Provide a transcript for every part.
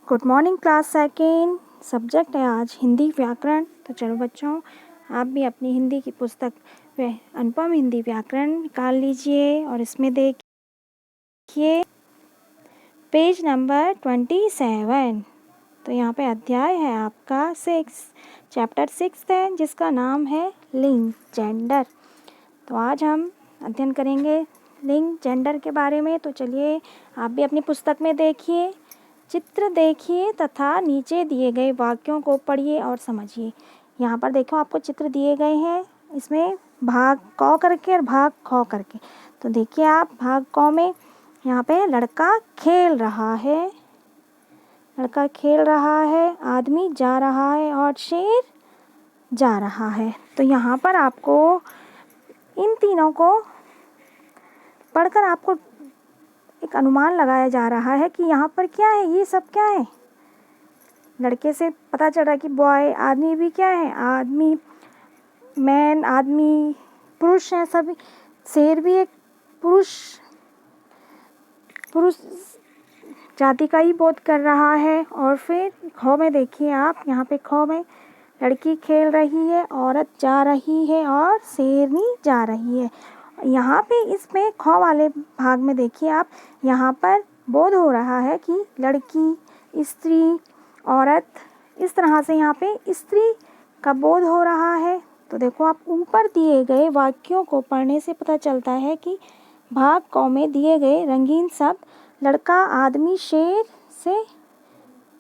Good morning class second. Subject है आज हिंदी व्याकरण। तो चलो बच्चों, आप भी अपनी हिंदी की पुस्तक अनुपम हिंदी व्याकरण निकाल लीजिए और इसमें देखिए पेज नंबर 27। तो यहाँ पे अध्याय है आपका 6, चैप्टर 6 है जिसका नाम है लिंग जेंडर। तो आज हम अध्ययन करेंगे लिंग जेंडर के बारे में। तो चलिए आप भी अपनी पुस्तक में देखिए, चित्र देखिए तथा नीचे दिए गए वाक्यों को पढ़िए और समझिए। यहाँ पर देखो आपको चित्र दिए गए हैं, इसमें भाग क करके और भाग ख करके। तो देखिए आप भाग क में यहाँ पे लड़का खेल रहा है, लड़का खेल रहा है, आदमी जा रहा है और शेर जा रहा है। तो यहाँ पर आपको इन तीनों को पढ़कर आपको एक अनुमान लगाया जा रहा है कि यहाँ पर क्या है, ये सब क्या है। लड़के से पता चल रहा है कि बॉय, आदमी भी क्या है, आदमी मैन, आदमी पुरुष है सभी। शेर भी एक पुरुष जाति का ही बोध कर रहा है। और फिर ख में देखिए आप, यहाँ पे ख में लड़की खेल रही है, औरत जा रही है और शेरनी जा रही है। यहाँ पे इसमें ख वाले भाग में देखिए आप, यहाँ पर बोध हो रहा है कि लड़की, स्त्री, औरत, इस तरह से यहाँ पे स्त्री का बोध हो रहा है। तो देखो आप ऊपर दिए गए वाक्यों को पढ़ने से पता चलता है कि भाग क में दिए गए रंगीन शब्द लड़का, आदमी, शेर से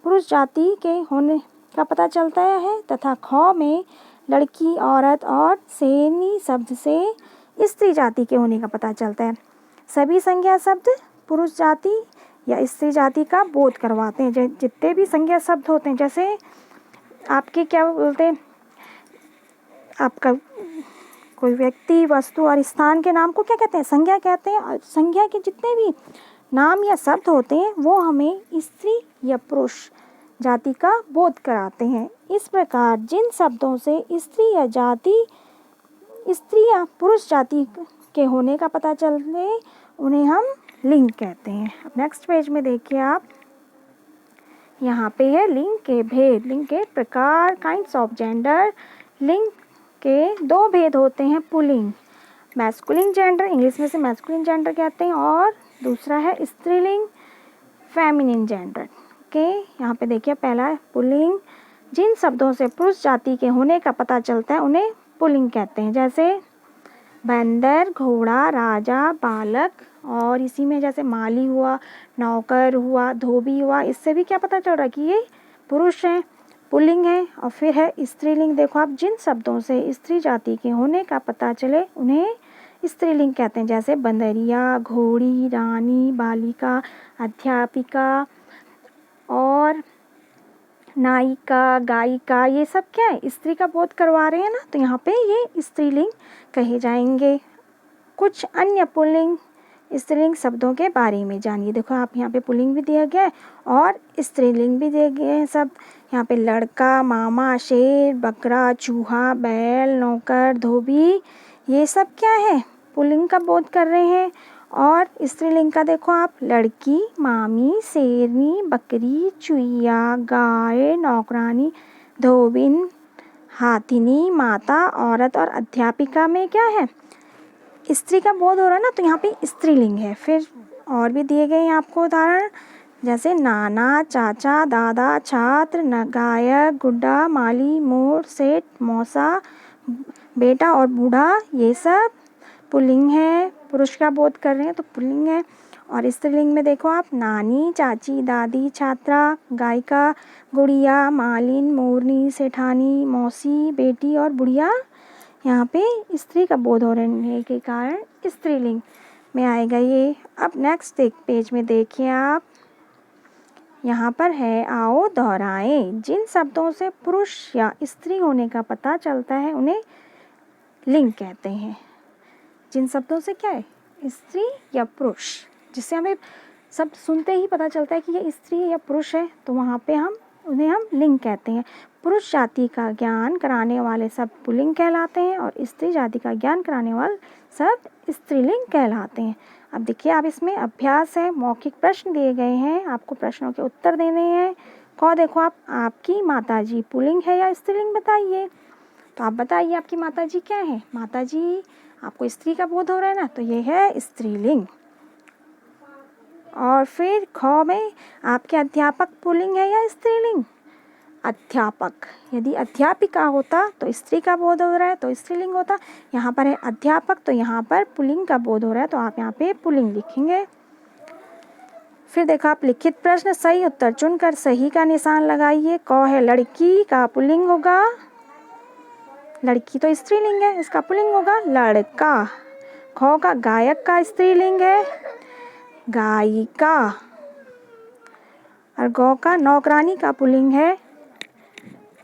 पुरुष जाति के होने का पता चलता है तथा ख में लड़की, औरत और शेरनी शब्द से स्त्री जाति के होने का पता चलता है। सभी संज्ञा शब्द पुरुष जाति या स्त्री जाति का बोध करवाते हैं। जितने भी संज्ञा शब्द होते हैं, जैसे आपके क्या बोलते हैं, आपका कोई व्यक्ति, वस्तु और स्थान के नाम को क्या कहते हैं, संज्ञा कहते हैं। और संज्ञा के जितने भी नाम या शब्द होते हैं वो हमें स्त्री या पुरुष जाति का बोध कराते हैं। इस प्रकार जिन शब्दों से स्त्री या पुरुष जाति के होने का पता चले उन्हें हम लिंग कहते हैं। अब नेक्स्ट पेज में देखिए आप, यहाँ पे है लिंग के भेद, लिंग के प्रकार, काइंड्स ऑफ जेंडर। लिंग के दो भेद होते हैं, पुल्लिंग, मैस्कुलिन जेंडर, इंग्लिश में से मैस्कुलिन जेंडर कहते हैं, और दूसरा है स्त्रीलिंग, फेमिनिन जेंडर। ओके, यहाँ पे देखिए पहला है पुल्लिंग। जिन शब्दों से पुरुष जाति के होने का पता चलता है उन्हें पुल्लिंग कहते हैं, जैसे बंदर, घोड़ा, राजा, बालक। और इसी में जैसे माली हुआ, नौकर हुआ, धोबी हुआ, इससे भी क्या पता चल रहा है कि ये पुरुष हैं, पुल्लिंग है। और फिर है स्त्रीलिंग। देखो आप, जिन शब्दों से स्त्री जाति के होने का पता चले उन्हें स्त्रीलिंग कहते हैं, जैसे बंदरिया, घोड़ी, रानी, बालिका, अध्यापिका और नायिका, गायिका। ये सब क्या है, स्त्री का बोध करवा रहे हैं ना, तो यहाँ पे ये स्त्रीलिंग कहे जाएंगे। कुछ अन्य पुल्लिंग स्त्रीलिंग शब्दों के बारे में जानिए। देखो आप, यहाँ पे पुल्लिंग भी दिया गया है और स्त्रीलिंग भी दिए गए हैं शब्द। यहाँ पे लड़का, मामा, शेर, बकरा, चूहा, बैल, नौकर, धोबी, ये सब क्या है, पुल्लिंग का बोध कर रहे हैं। और स्त्रीलिंग का देखो आप, लड़की, मामी, शेरनी, बकरी, चुईया, गाय, नौकरानी, धोबिन, हाथिनी, माता, औरत। और अध्यापिका में क्या है, स्त्री का बोध हो रहा है ना, तो यहाँ पे स्त्रीलिंग है। फिर और भी दिए गए हैं आपको उदाहरण, जैसे नाना, चाचा, दादा, छात्र, गायक, गुड्डा, माली, मोर, सेठ, मौसा, बेटा और बूढ़ा। ये सब पुल्लिंग है, पुरुष का बोध कर रहे हैं तो पुल्लिंग है। और स्त्रीलिंग में देखो आप, नानी, चाची, दादी, छात्रा, गायिका, गुड़िया, मालिन, मोरनी, सेठानी, मौसी, बेटी और बुढ़िया। यहाँ पे स्त्री का बोध होने के कारण स्त्रीलिंग में आएगा ये। अब नेक्स्ट पेज में देखिए आप, यहाँ पर है, आओ दोहराएं। जिन शब्दों से पुरुष या स्त्री होने का पता चलता है उन्हें लिंग कहते हैं। जिन शब्दों से क्या है, स्त्री या पुरुष, जिससे हमें शब्द सुनते ही पता चलता है कि ये स्त्री या पुरुष है, तो वहाँ पे उन्हें हम लिंग कहते हैं। पुरुष जाति का ज्ञान कराने वाले शब्द पुल्लिंग कहलाते हैं और स्त्री जाति का ज्ञान कराने वाले शब्द स्त्रीलिंग कहलाते हैं। अब देखिए आप, इसमें अभ्यास है, मौखिक प्रश्न दिए गए हैं, आपको प्रश्नों के उत्तर देने हैं। क देखो आप, आपकी माताजी पुल्लिंग है या स्त्रीलिंग बताइए। तो आप बताइए आपकी माताजी क्या है? माताजी, आपको स्त्री का बोध हो रहा है ना, तो ये है स्त्रीलिंग। और फिर ख में आपके अध्यापक पुल्लिंग है या स्त्रीलिंग? अध्यापक। यदि अध्यापिका होता तो स्त्री का बोध हो रहा है तो स्त्रीलिंग होता। यहाँ पर है अध्यापक, तो यहाँ पर पुल्लिंग का बोध हो रहा है, तो आप यहाँ पे पुल्लिंग लिखेंगे। फिर देखो आप, लिखित प्रश्न, सही उत्तर चुनकर सही का निशान लगाइए। क है लड़की का पुल्लिंग होगा, लड़की तो स्त्रीलिंग है, इसका पुल्लिंग होगा लड़का। ख का गायक का स्त्रीलिंग है गायिका। और ग का नौकरानी का पुल्लिंग है,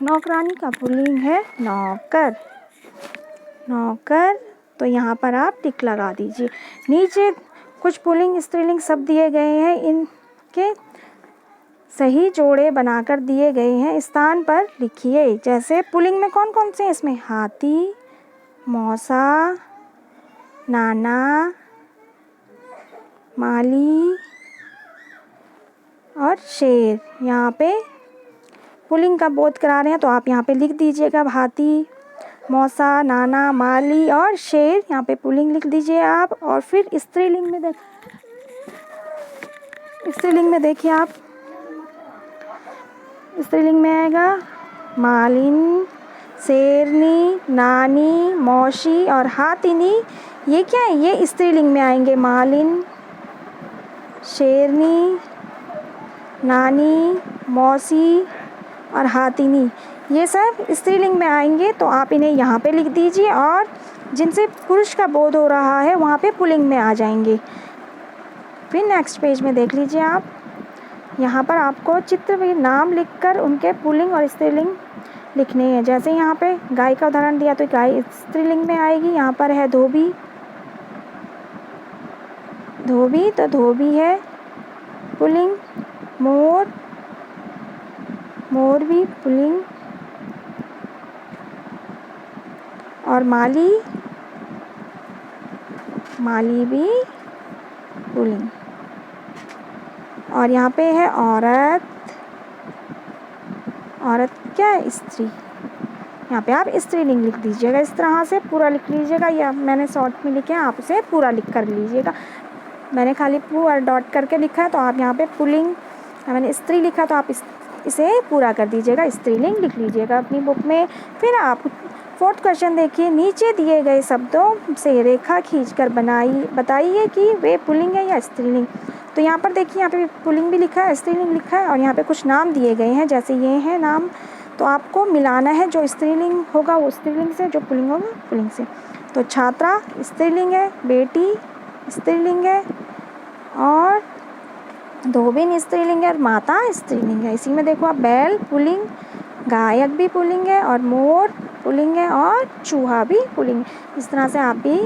नौकरानी का पुल्लिंग है नौकर, नौकर। तो यहाँ पर आप टिक लगा दीजिए। नीचे कुछ पुल्लिंग स्त्रीलिंग शब्द दिए गए हैं, इनके सही जोड़े बनाकर दिए गए हैं, स्थान पर लिखिए। जैसे पुल्लिंग में कौन कौन से हैं इसमें? हाथी, मौसा, नाना, माली और शेर। यहाँ पे पुल्लिंग का बोध करा रहे हैं, तो आप यहाँ पे लिख दीजिएगा हाथी, मौसा, नाना, माली और शेर। यहाँ पे पुल्लिंग लिख दीजिए आप। और फिर स्त्रीलिंग में देखिए आप, स्त्रीलिंग में आएगा मालिन, शेरनी, नानी, मौसी और हाथिनी। ये क्या है? ये स्त्रीलिंग में आएंगे। मालिन, शेरनी, नानी, मौसी और हाथिनी, ये सब स्त्रीलिंग में आएंगे, तो आप इन्हें यहाँ पे लिख दीजिए। और जिनसे पुरुष का बोध हो रहा है वहाँ पे पुल्लिंग में आ जाएंगे। फिर नेक्स्ट पेज में देख लीजिए आप, यहाँ पर आपको चित्र में नाम लिखकर उनके पुल्लिंग और स्त्रीलिंग लिखने हैं। जैसे यहाँ पे गाय का उदाहरण दिया, तो गाय स्त्रीलिंग में आएगी। यहाँ पर है धोबी, धोबी तो धोबी है पुल्लिंग। मोर, मोर भी पुल्लिंग। और माली, माली भी पुल्लिंग। और यहाँ पे है औरत, औरत क्या है? स्त्री। यहाँ पे आप स्त्रीलिंग लिख दीजिएगा, इस तरह से पूरा लिख लीजिएगा। या मैंने शॉर्ट में लिखे हैं, आप उसे पूरा लिख कर लीजिएगा। मैंने खाली पू और डॉट करके लिखा है, तो आप यहाँ पे पुल्लिंग, मैंने स्त्री लिखा, तो आप इसे पूरा कर दीजिएगा, स्त्रीलिंग लिख लीजिएगा अपनी बुक में। फिर आप फोर्थ क्वेश्चन देखिए, नीचे दिए गए शब्दों से रेखा खींचकर बताइए कि वे पुल्लिंग है या स्त्रीलिंग। तो यहाँ पर देखिए, यहाँ पे पुल्लिंग भी लिखा है, स्त्रीलिंग लिखा है, और यहाँ पे कुछ नाम दिए गए हैं, जैसे ये हैं नाम। तो आपको मिलाना है, जो स्त्रीलिंग होगा वो स्त्रीलिंग से, जो पुल्लिंग होगा पुल्लिंग से। तो छात्रा स्त्रीलिंग है, बेटी स्त्रीलिंग है, और धोबिन स्त्रीलिंग है, और माता स्त्रीलिंग है। इसी में देखो आप, बैल पुल्लिंग, गायक भी पुल्लिंग है, और मोर पुल्लिंग है, और चूहा भी पुल्लिंग। इस तरह से आप भी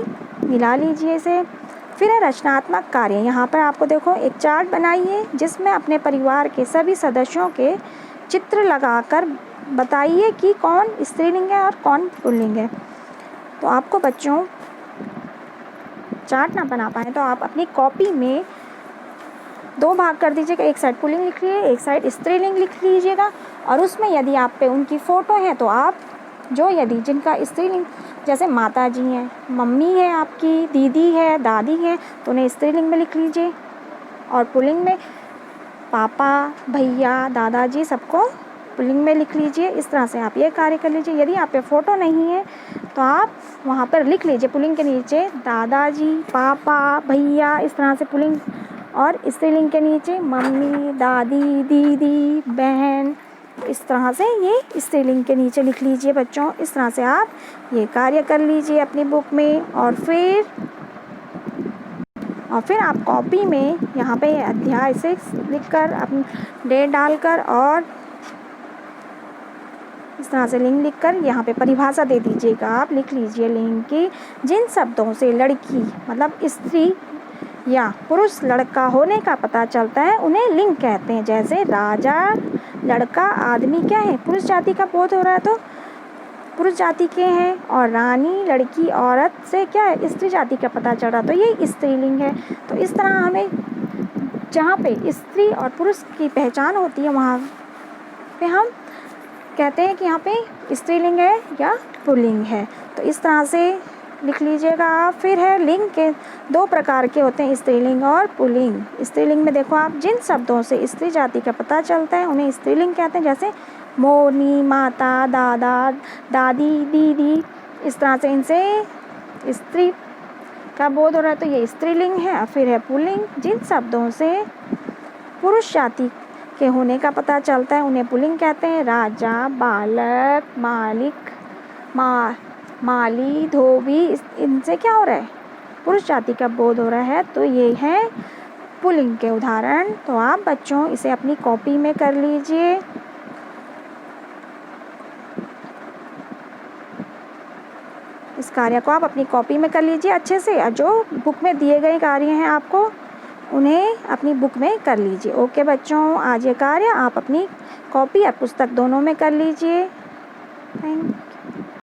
मिला लीजिए इसे। फिर है रचनात्मक कार्य। यहाँ पर आपको देखो एक चार्ट बनाइए, जिसमें अपने परिवार के सभी सदस्यों के चित्र लगाकर बताइए कि कौन स्त्रीलिंग है और कौन पुल्लिंग है। तो आपको बच्चों चार्ट ना बना पाए तो आप अपनी कॉपी में 2 भाग कर दीजिएगा, एक साइड पुल्लिंग लिख लीजिए, एक साइड स्त्रीलिंग लिख लीजिएगा। और उसमें यदि आप पे उनकी फ़ोटो है, तो आप जो यदि जिनका स्त्रीलिंग, जैसे माता जी हैं, मम्मी है आपकी, दीदी है, दादी है, तो उन्हें स्त्रीलिंग में लिख लीजिए। और पुल्लिंग में पापा, भैया, दादाजी, सबको पुल्लिंग में लिख लीजिए। इस तरह से आप ये कार्य कर लीजिए। यदि आप पे फ़ोटो नहीं है, तो आप वहाँ पर लिख लीजिए पुल्लिंग के नीचे दादाजी, पापा, भैया, इस तरह से पुल्लिंग। और स्त्रीलिंग के नीचे मम्मी, दादी, दीदी, बहन, इस तरह से ये स्त्रीलिंग के नीचे लिख लीजिए बच्चों। इस तरह से आप ये कार्य कर लीजिए अपनी बुक में। और फिर आप कॉपी में यहाँ पे अध्याय 6 लिखकर अपनी डेट डालकर और इस तरह से लिंग लिखकर यहाँ पे परिभाषा दे दीजिएगा। आप लिख लीजिए लिंग की, जिन शब्दों से लड़की मतलब स्त्री या पुरुष लड़का होने का पता चलता है उन्हें लिंग कहते हैं। जैसे राजा, लड़का, आदमी क्या है? पुरुष जाति का बोध हो रहा है तो पुरुष जाति के हैं। और रानी, लड़की, औरत से क्या है? स्त्री जाति का पता चल रहा, तो ये स्त्रीलिंग है। तो इस तरह हमें जहाँ पे स्त्री और पुरुष की पहचान होती है वहाँ पे हम कहते हैं कि यहाँ पे स्त्रीलिंग है या पुल्लिंग है। तो इस तरह से लिख लीजिएगा आप। फिर है लिंग के 2 प्रकार के होते हैं, स्त्रीलिंग और पुल्लिंग। स्त्रीलिंग में देखो आप, जिन शब्दों से स्त्री जाति का पता चलता है उन्हें स्त्रीलिंग कहते हैं, जैसे मोरनी, माता, दादा, दादी, दीदी। इस तरह से इनसे स्त्री का बोध हो रहा है तो ये स्त्रीलिंग है। फिर है पुल्लिंग, जिन शब्दों से पुरुष जाति के होने का पता चलता है उन्हें पुल्लिंग कहते हैं। राजा, बालक, मालिक, माली, धोबी, इनसे क्या हो रहा है, पुरुष जाति का बोध हो रहा है, तो ये है पुल्लिंग के उदाहरण। तो आप बच्चों इसे अपनी कॉपी में कर लीजिए। इस कार्य को आप अपनी कॉपी में कर लीजिए अच्छे से, और जो बुक में दिए गए कार्य हैं आपको उन्हें अपनी बुक में कर लीजिए। ओके बच्चों, आज ये कार्य आप अपनी कॉपी या पुस्तक दोनों में कर लीजिए। थैंक